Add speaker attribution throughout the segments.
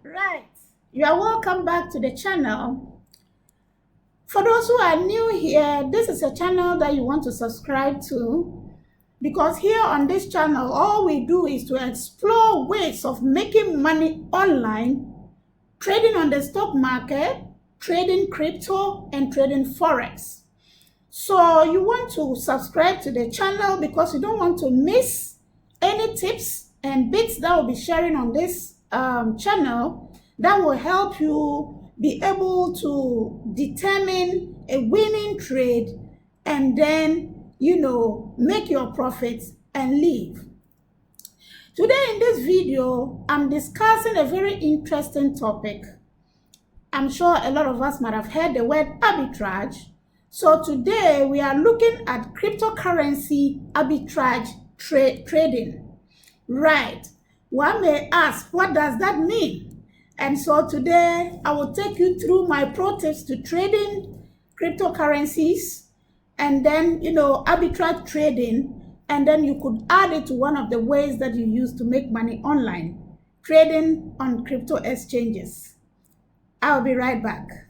Speaker 1: Right, you are welcome back to the channel. For those who are new here, this is a channel that you want to subscribe to, because here on this channel all we do is to explore ways of making money online, trading on the stock market, trading crypto, and trading forex. So you want to subscribe to the channel because you don't want to miss any tips and bits that we'll be sharing on this channel that will help you be able to determine a winning trade and then, make your profits and leave. Today in this video, I'm discussing a very interesting topic. I'm sure a lot of us might have heard the word arbitrage. So today we are looking at cryptocurrency arbitrage trading. Right. One may ask, what does that mean? And so today I will take you through my pro tips to trading cryptocurrencies and then, arbitrage trading. And then you could add it to one of the ways that you use to make money online, trading on crypto exchanges. I'll be right back.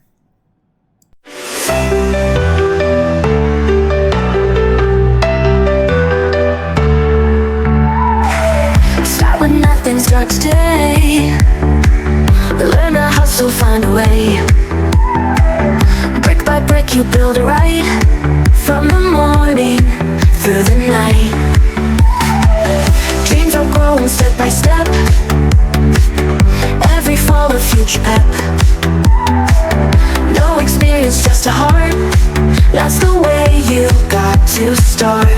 Speaker 2: Start with nothing, start today. Learn to hustle, find a way. Brick by brick you build it right. From the morning through the night. Dreams are growing step by step. Every fall a future pep. No experience, just a heart. That's the way you got to start.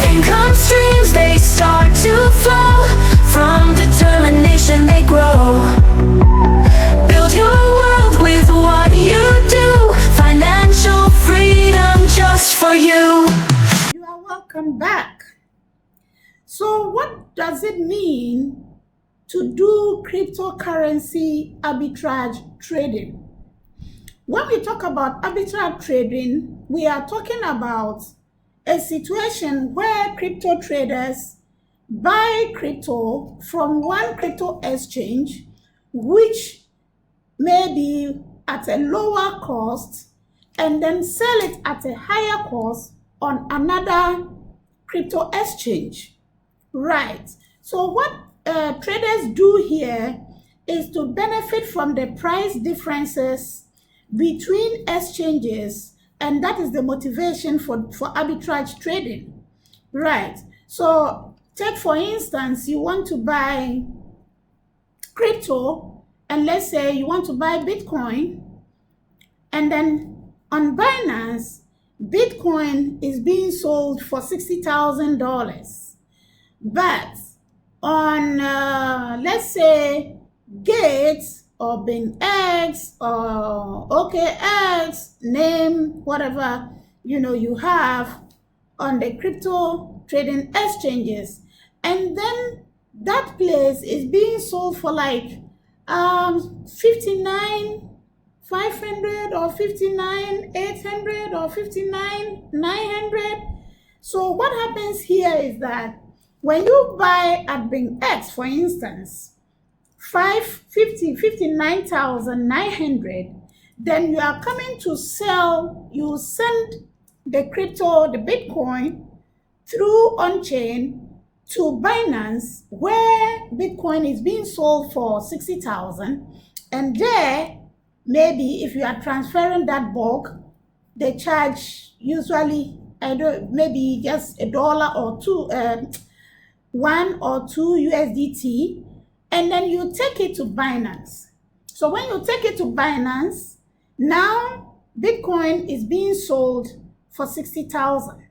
Speaker 2: Income streams, they start to flow. From determination they grow. Build your world with what you do. Financial freedom just for you.
Speaker 1: You are welcome back. So what does it mean to do cryptocurrency arbitrage trading? When we talk about arbitrage trading, we are talking about a situation where crypto traders buy crypto from one crypto exchange, which may be at a lower cost, and then sell it at a higher cost on another crypto exchange. Right. So what traders do here is to benefit from the price differences between exchanges, and that is the motivation for arbitrage trading. Right. So take for instance, you want to buy crypto, and let's say you want to buy Bitcoin, and then on Binance, Bitcoin is being sold for $60,000. But on, let's say, Gates or BingX or OKX, name whatever you have on the crypto trading exchanges, and then that place is being sold for like 59,500 or 59,800 or 59,900. So what happens here is that when you buy at BingX, for instance, 59,900, then you are coming to sell, you send the crypto, the Bitcoin, through on-chain to Binance, where Bitcoin is being sold for 60,000, and there, maybe if you are transferring that bulk, they charge usually, maybe just $1 or $2, 1 or 2 USDT, and then you take it to Binance. So when you take it to Binance, now Bitcoin is being sold for 60,000,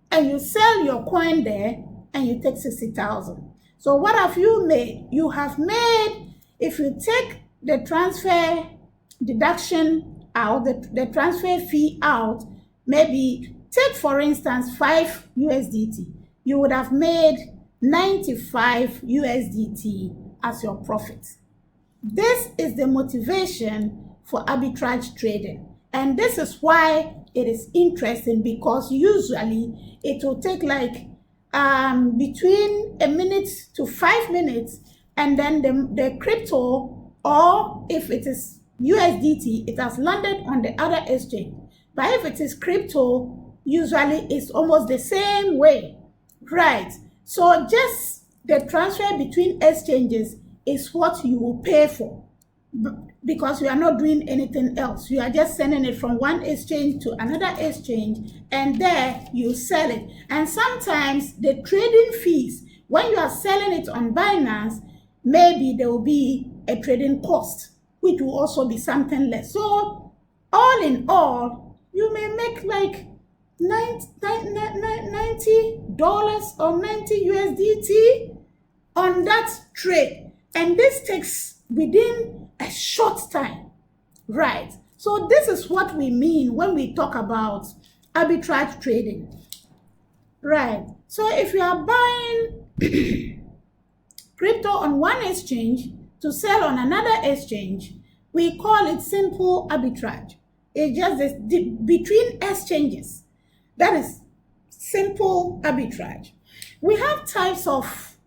Speaker 1: and you sell your coin there and you take 60,000. So what have you made? You have made, if you take the transfer deduction out, the transfer fee out, maybe take for instance 5 USDT, you would have made 95 USDT as your profit. This is the motivation for arbitrage trading. And this is why it is interesting, because usually it will take like between a minute to 5 minutes, and then the crypto, or if it is USDT, it has landed on the other exchange. But if it is crypto, usually it's almost the same way, right? So just the transfer between exchanges is what you will pay for, because you are not doing anything else. You are just sending it from one exchange to another exchange, and there you sell it. And sometimes the trading fees, when you are selling it on Binance, maybe there will be a trading cost, which will also be something less. So all in all, you may make like $90 or 90 USDT on that trade. And this takes within a short time, right? So this is what we mean when we talk about arbitrage trading, right? So if you are buying crypto on one exchange to sell on another exchange, we call it simple arbitrage. It's just between exchanges. That is simple arbitrage. We have types of,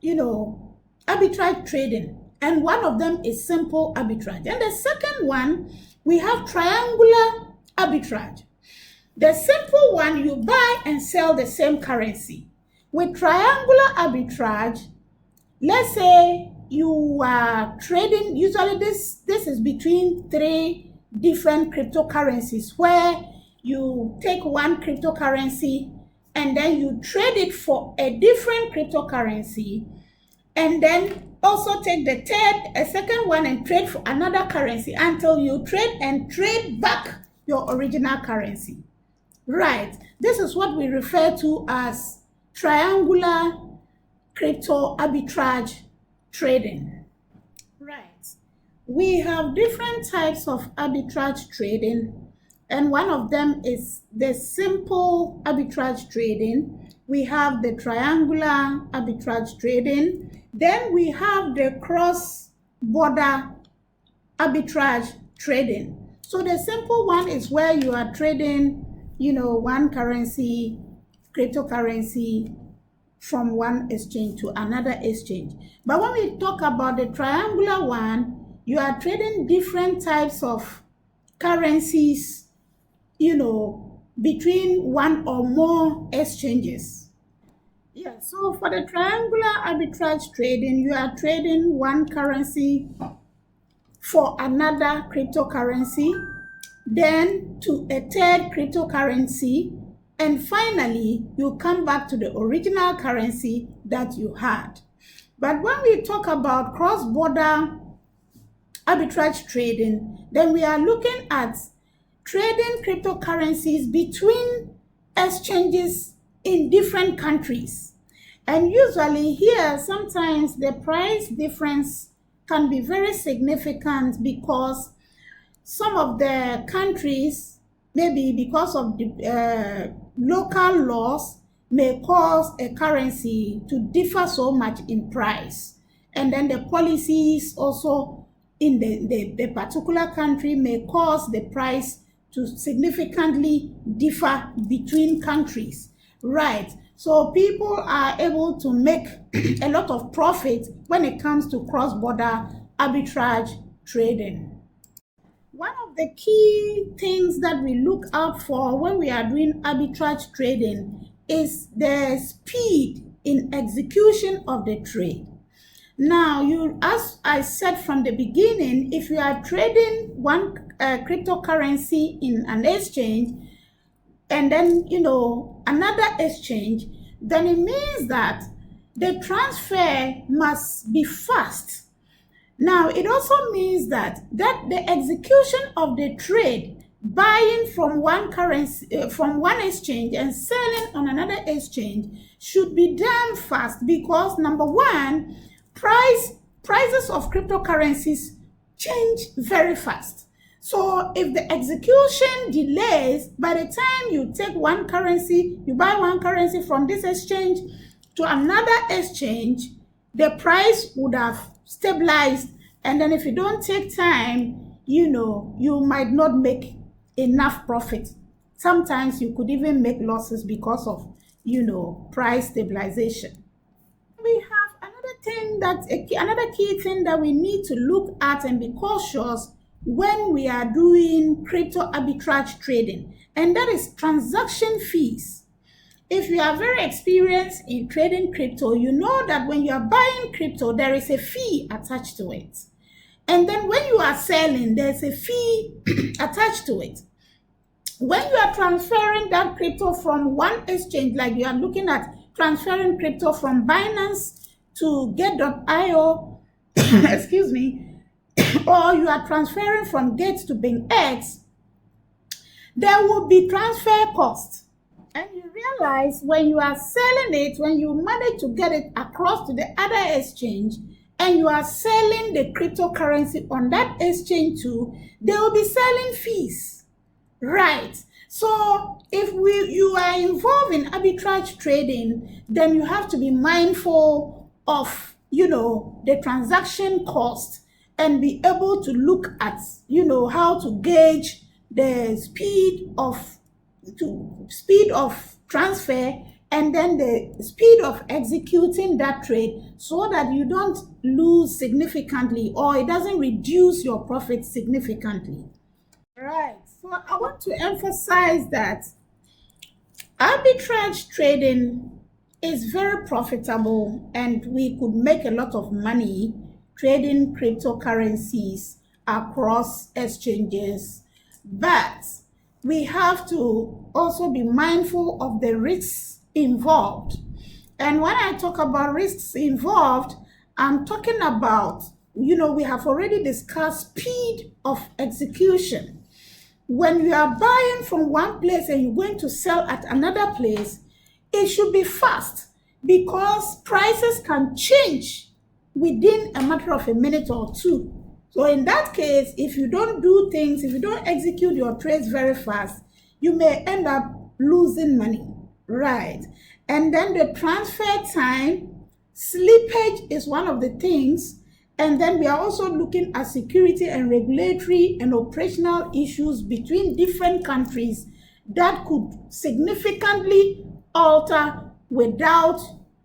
Speaker 1: arbitrage trading, and one of them is simple arbitrage. And the second one, we have triangular arbitrage. The simple one, you buy and sell the same currency. With triangular arbitrage, let's say you are trading, usually this is between 3 different cryptocurrencies, where you take one cryptocurrency and then you trade it for a different cryptocurrency, and then also take a second one and trade for another currency until you trade back your original currency, right? This is what we refer to as triangular crypto arbitrage trading, right? We have different types of arbitrage trading, and one of them is the simple arbitrage trading. We have the triangular arbitrage trading. Then we have the cross-border arbitrage trading. So the simple one is where you are trading, one currency, cryptocurrency, from one exchange to another exchange. But when we talk about the triangular one, you are trading different types of currencies, between one or more exchanges. Yeah, so for the triangular arbitrage trading, you are trading one currency for another cryptocurrency, then to a third cryptocurrency, and finally, you come back to the original currency that you had. But when we talk about cross-border arbitrage trading, then we are looking at trading cryptocurrencies between exchanges in different countries. And usually here, sometimes the price difference can be very significant, because some of the countries, maybe because of the local laws, may cause a currency to differ so much in price. And then the policies also in the particular country may cause the price to significantly differ between countries, right? So people are able to make a lot of profit when it comes to cross-border arbitrage trading. One of the key things that we look out for when we are doing arbitrage trading is the speed in execution of the trade. Now, as I said from the beginning, if you are trading one cryptocurrency in an exchange and then, another exchange, then it means that the transfer must be fast. Now, it also means that the execution of the trade, buying from one currency, from one exchange and selling on another exchange, should be done fast, because number one, prices of cryptocurrencies change very fast. So if the execution delays, by the time you take one currency, you buy one currency from this exchange to another exchange, the price would have stabilized. And then if you don't take time, you might not make enough profit. Sometimes you could even make losses because of, price stabilization. We have another another key thing that we need to look at and be cautious when we are doing crypto arbitrage trading, and that is transaction fees. If you are very experienced in trading crypto, you know that when you are buying crypto, there is a fee attached to it. And then when you are selling, there's a fee attached to it. When you are transferring that crypto from one exchange, like you are looking at transferring crypto from Binance to get.io, excuse me, or you are transferring from Gate to BingX, there will be transfer costs. And you realize when you are selling it, when you manage to get it across to the other exchange, and you are selling the cryptocurrency on that exchange too, they will be selling fees, right? So if you are involved in arbitrage trading, then you have to be mindful of, the transaction cost and be able to look at, how to gauge the speed of transfer and then the speed of executing that trade, so that you don't lose significantly or it doesn't reduce your profit significantly. Right. So I want to emphasize that arbitrage trading is very profitable and we could make a lot of money trading cryptocurrencies across exchanges, but we have to also be mindful of the risks involved. And when I talk about risks involved, I'm talking about, we have already discussed speed of execution. When you are buying from one place and you're going to sell at another place, it should be fast because prices can change within a matter of a minute or two. So in that case, if you don't do things, if you don't execute your trades very fast, you may end up losing money, right? And then the transfer time, slippage is one of the things. And then we are also looking at security and regulatory and operational issues between different countries that could significantly alter without,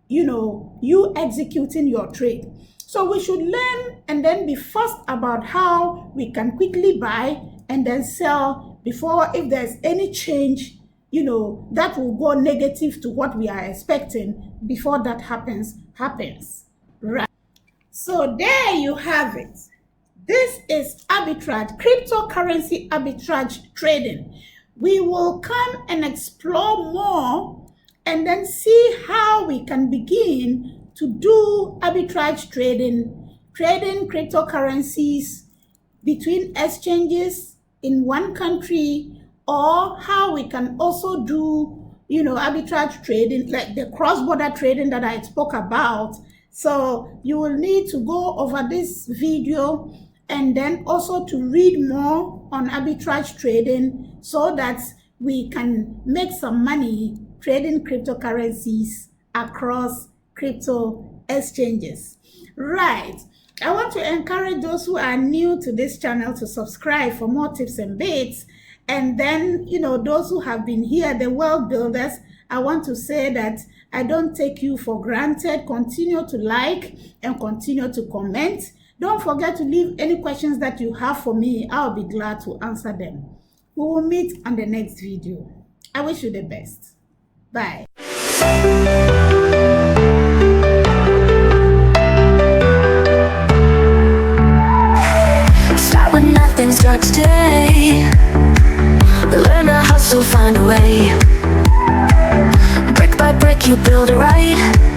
Speaker 1: you executing your trade. So we should learn and then be fast about how we can quickly buy and then sell before, if there's any change, that will go negative to what we are expecting before that happens, right? So there you have it. This is arbitrage, cryptocurrency arbitrage trading. We will come and explore more and then see how we can begin to do arbitrage trading cryptocurrencies between exchanges in one country, or how we can also do, arbitrage trading, like the cross-border trading that I spoke about. So you will need to go over this video and then also to read more on arbitrage trading so that we can make some money trading cryptocurrencies across crypto exchanges. Right. I want to encourage those who are new to this channel to subscribe for more tips and bits. And then, those who have been here, the world builders, I want to say that I don't take you for granted. Continue to like and continue to comment. Don't forget to leave any questions that you have for me. I'll be glad to answer them. We will meet on the next video. I wish you the best. Bye.
Speaker 2: Start with nothing, start today. Learn to hustle, find a way. Brick by brick you build it right.